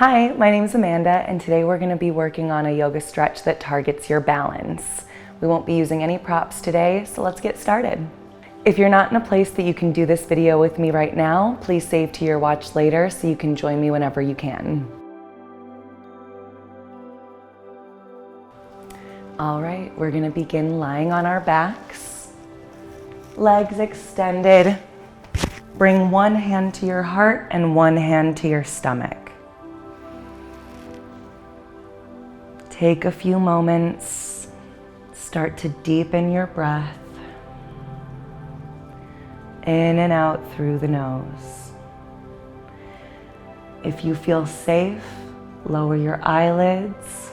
Hi, my name is Amanda, and today we're going to be working on a yoga stretch that targets your balance. We won't be using any props today, so let's get started. If you're not in a place that you can do this video with me right now, please save to your watch later so you can join me whenever you can. All right, we're going to begin lying on our backs, legs extended. Bring one hand to your heart and one hand to your stomach. Take a few moments, start to deepen your breath, in and out through the nose. If you feel safe, lower your eyelids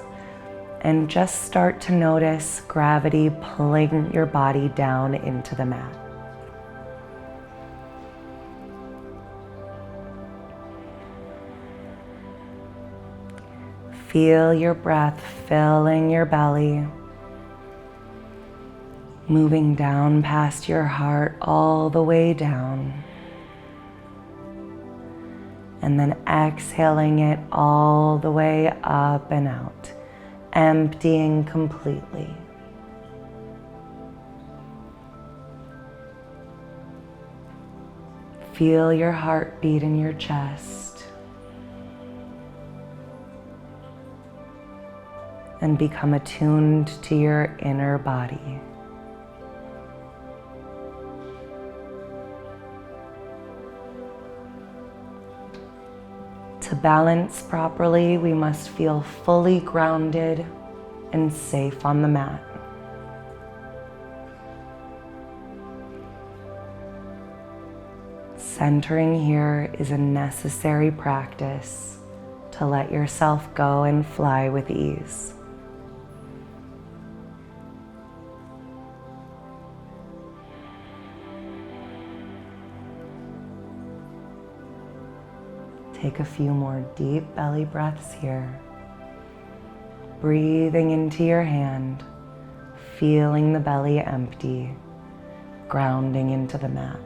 and just start to notice gravity pulling your body down into the mat. Feel your breath filling your belly, moving down past your heart all the way down, and then exhaling it all the way up and out, emptying completely. Feel your heartbeat in your chest. And become attuned to your inner body. To balance properly, we must feel fully grounded and safe on the mat. Centering here is a necessary practice to let yourself go and fly with ease. Take a few more deep belly breaths here. Breathing into your hand, feeling the belly empty, grounding into the mat.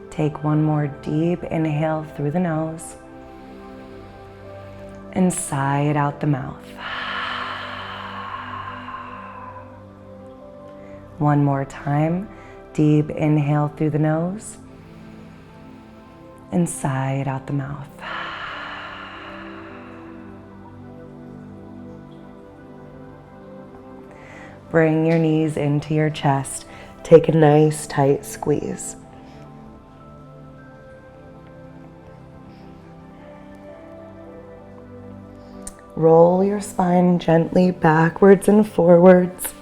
Take one more deep inhale through the nose and sigh it out the mouth. One more time, deep inhale through the nose and sigh it out the mouth. Bring your knees into your chest. Take a nice tight squeeze. Roll your spine gently backwards and forwards,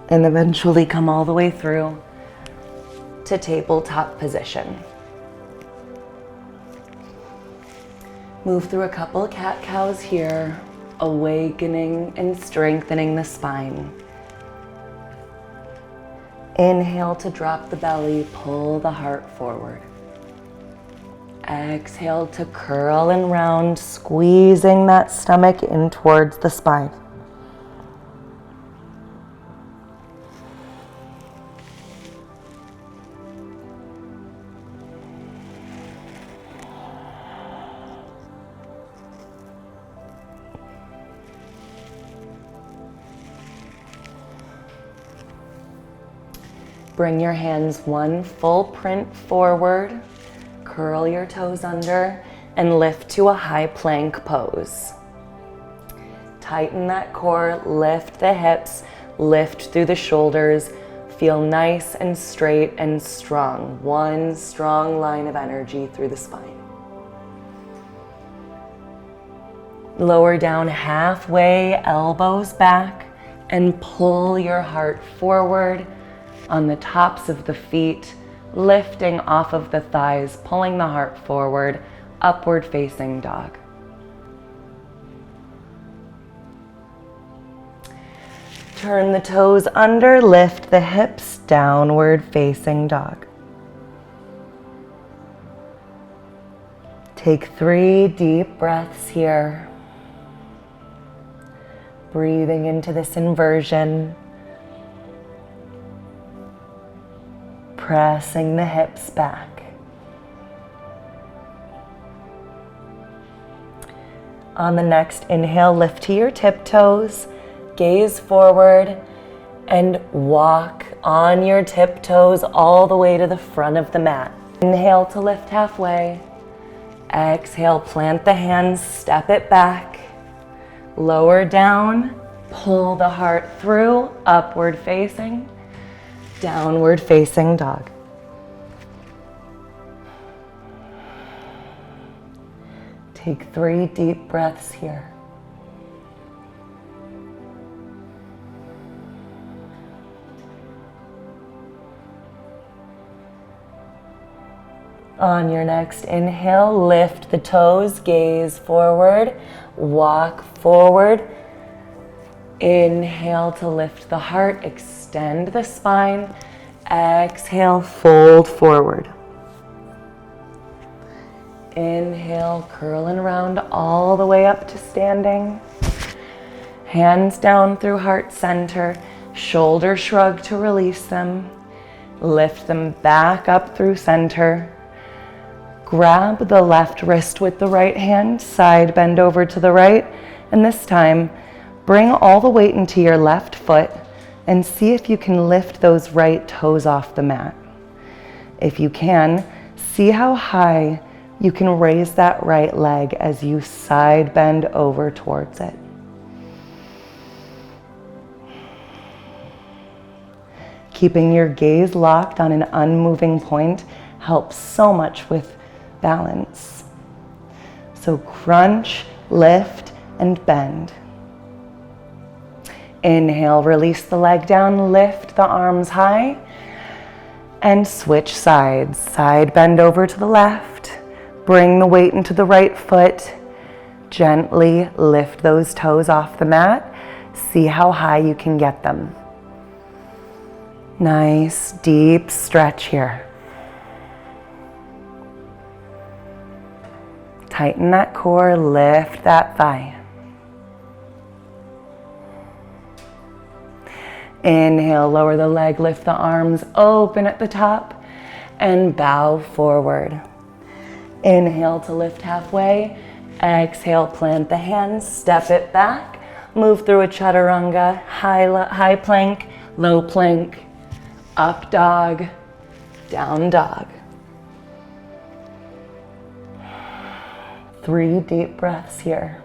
and eventually come all the way through to tabletop position. Move through a couple cat-cows here, awakening and strengthening the spine. Inhale to drop the belly, pull the heart forward. Exhale to curl and round, squeezing that stomach in towards the spine. Bring your hands one full print forward. Curl your toes under and lift to a high plank pose. Tighten that core, lift the hips, lift through the shoulders. Feel nice and straight and strong. One strong line of energy through the spine. Lower down halfway, elbows back, and pull your heart forward on the tops of the feet, lifting off of the thighs, pulling the heart forward, upward facing dog. Turn the toes under, lift the hips, downward facing dog. Take 3 deep breaths here. Breathing into this inversion. Pressing the hips back. On the next inhale, lift to your tiptoes, gaze forward, and walk on your tiptoes all the way to the front of the mat. Inhale to lift halfway. Exhale, plant the hands, step it back. Lower down, pull the heart through, upward facing, downward facing dog. Take 3 deep breaths here. On your next inhale, lift the toes, gaze forward, walk forward. Inhale to lift the heart, extend the spine. Exhale, fold forward. Inhale, curl and round all the way up to standing. Hands down through heart center, shoulder shrug to release them. Lift them back up through center. Grab the left wrist with the right hand, side bend over to the right, and this time, bring all the weight into your left foot and see if you can lift those right toes off the mat. If you can, see how high you can raise that right leg as you side bend over towards it. Keeping your gaze locked on an unmoving point helps so much with balance. So crunch, lift, and bend. Inhale, release the leg down, lift the arms high, and switch sides. Side bend over to the left. Bring the weight into the right foot. Gently lift those toes off the mat. See how high you can get them. Nice, deep stretch here. Tighten that core, lift that thigh. Inhale, lower the leg, lift the arms, open at the top, and bow forward. Inhale to lift halfway. Exhale, plant the hands, step it back. Move through a chaturanga, high plank, low plank, up dog, down dog. 3 deep breaths here.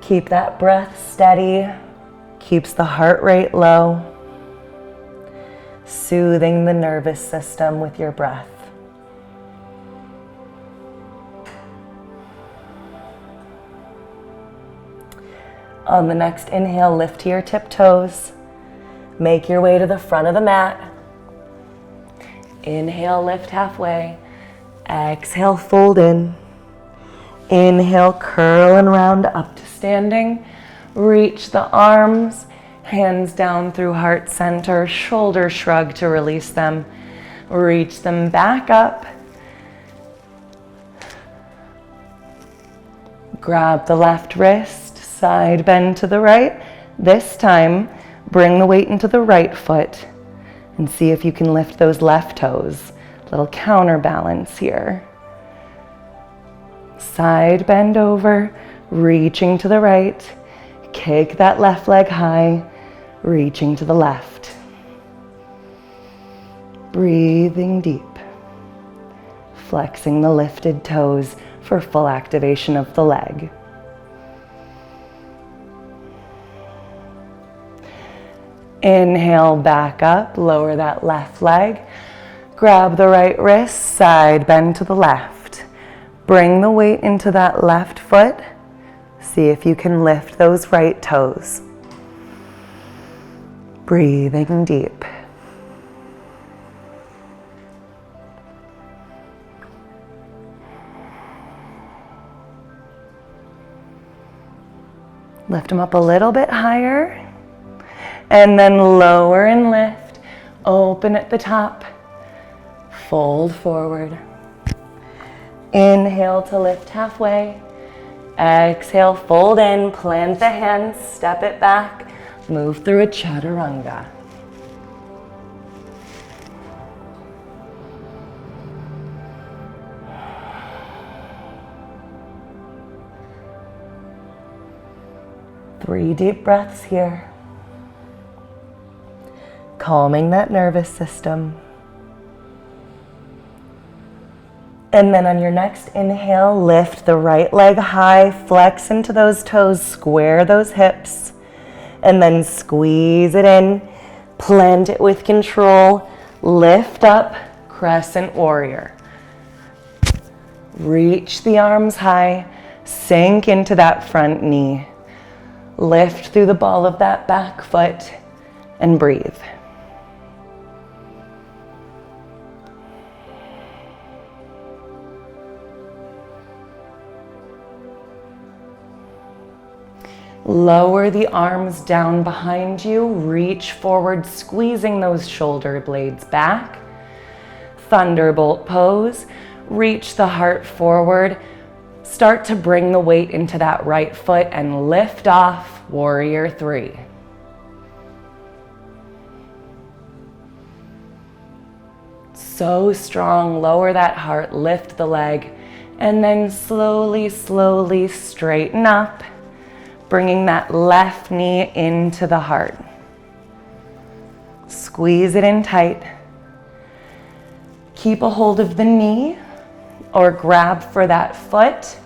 Keep that breath steady, keeps the heart rate low, soothing the nervous system with your breath. On the next inhale, lift to your tiptoes. Make your way to the front of the mat. Inhale, lift halfway. Exhale, fold in. Inhale, curl and round up to standing. Reach the arms, hands down through heart center, shoulder shrug to release them. Reach them back up. Grab the left wrist, side bend to the right. This time, bring the weight into the right foot and see if you can lift those left toes. Little counterbalance here. Side bend over, reaching to the right. Kick that left leg high, reaching to the left. Breathing deep. Flexing the lifted toes for full activation of the leg. Inhale, back up, lower that left leg. Grab the right wrist, side bend to the left. Bring the weight into that left foot. See if you can lift those right toes. Breathing deep. Lift them up a little bit higher. And then lower and lift. Open at the top. Fold forward. Inhale to lift halfway. Exhale, fold in, plant the hands, step it back. Move through a chaturanga. Three deep breaths here. Calming that nervous system. And then on your next inhale, lift the right leg high, flex into those toes, square those hips, and then squeeze it in, plant it with control, lift up, crescent warrior. Reach the arms high, sink into that front knee. Lift through the ball of that back foot and breathe. Lower the arms down behind you, reach forward, squeezing those shoulder blades back. Thunderbolt pose, reach the heart forward. Start to bring the weight into that right foot and lift off, warrior three. So strong, lower that heart, lift the leg, and then slowly, slowly straighten up. Bringing that left knee into the heart. Squeeze it in tight. Keep a hold of the knee or grab for that foot.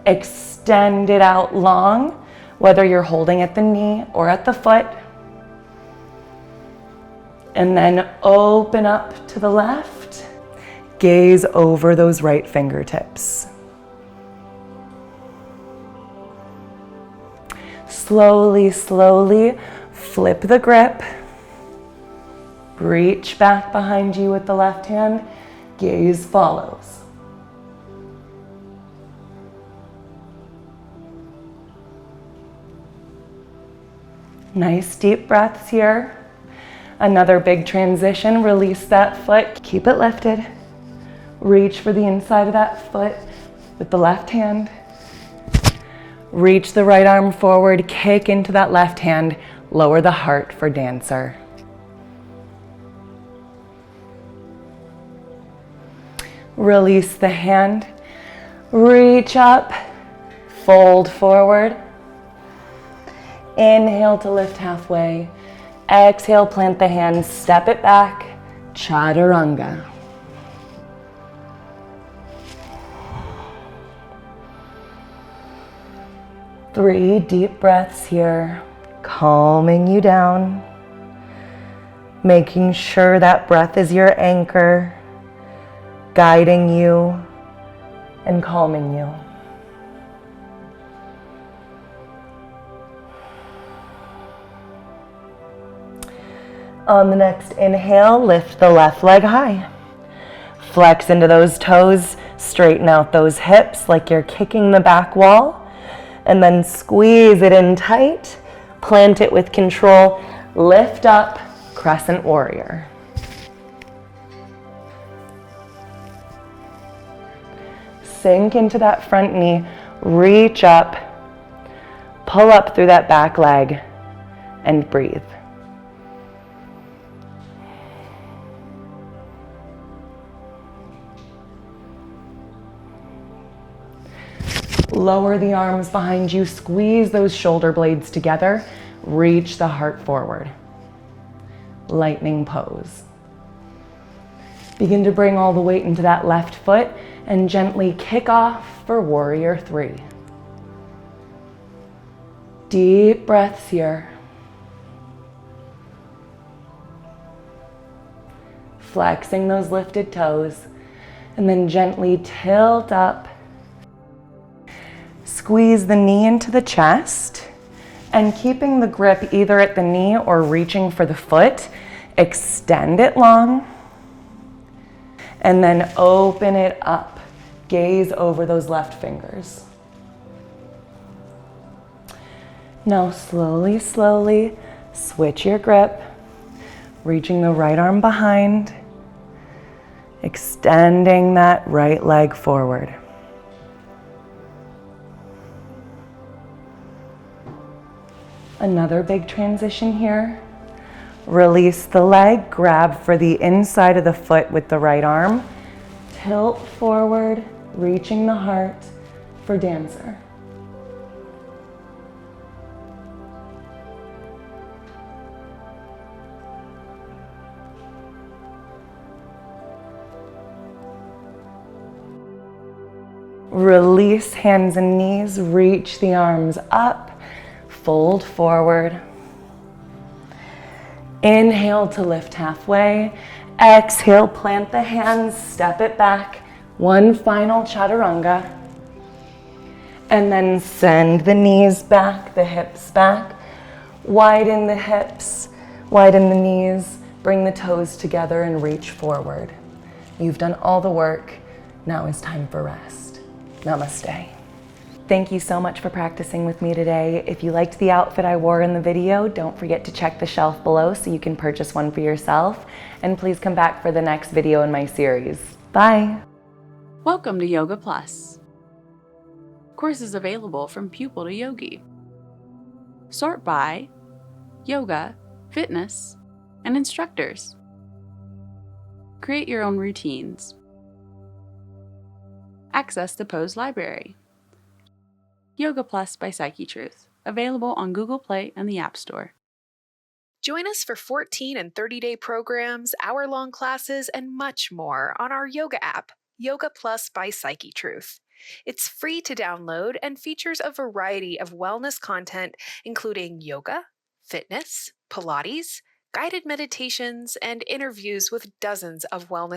Extend it out long, whether you're holding at the knee or at the foot. And then open up to the left. Gaze over those right fingertips. Slowly, slowly flip the grip. Reach back behind you with the left hand. Gaze follows. Nice deep breaths here. Another big transition. Release that foot. Keep it lifted. Reach for the inside of that foot with the left hand. Reach the right arm forward, kick into that left hand, lower the heart for dancer. Release the hand, reach up, fold forward. Inhale to lift halfway. Exhale, plant the hands, step it back, chaturanga. Three deep breaths here, calming you down, making sure that breath is your anchor, guiding you and calming you. On the next inhale, lift the left leg high. Flex into those toes, straighten out those hips like you're kicking the back wall. And then squeeze it in tight, plant it with control, lift up, crescent warrior. Sink into that front knee, reach up, pull up through that back leg, and breathe. Lower the arms behind you, squeeze those shoulder blades together, reach the heart forward. Lightning pose. Begin to bring all the weight into that left foot and gently kick off for warrior three. Deep breaths here. Flexing those lifted toes and then gently tilt up. Squeeze the knee into the chest and keeping the grip either at the knee or reaching for the foot, extend it long and then open it up. Gaze over those left fingers. Now slowly, slowly switch your grip, reaching the right arm behind, extending that right leg forward. Another big transition here. Release the leg, grab for the inside of the foot with the right arm, tilt forward, reaching the heart for dancer. Release hands and knees, reach the arms up, fold forward. Inhale to lift halfway. Exhale, plant the hands, step it back. One final chaturanga. And then send the knees back, the hips back. Widen the hips, widen the knees, bring the toes together and reach forward. You've done all the work. Now is time for rest. Namaste. Thank you so much for practicing with me today. If you liked the outfit I wore in the video, don't forget to check the shelf below so you can purchase one for yourself. And please come back for the next video in my series. Bye. Welcome to Yoga Plus. Courses available from pupil to yogi. Sort by yoga, fitness, and instructors. Create your own routines. Access the pose library. Yoga Plus by Psyche Truth, available on Google Play and the App Store. Join us for 14 and 30-day programs, hour-long classes, and much more on our yoga app, Yoga Plus by Psyche Truth. It's free to download and features a variety of wellness content, including yoga, fitness, Pilates, guided meditations, and interviews with dozens of wellness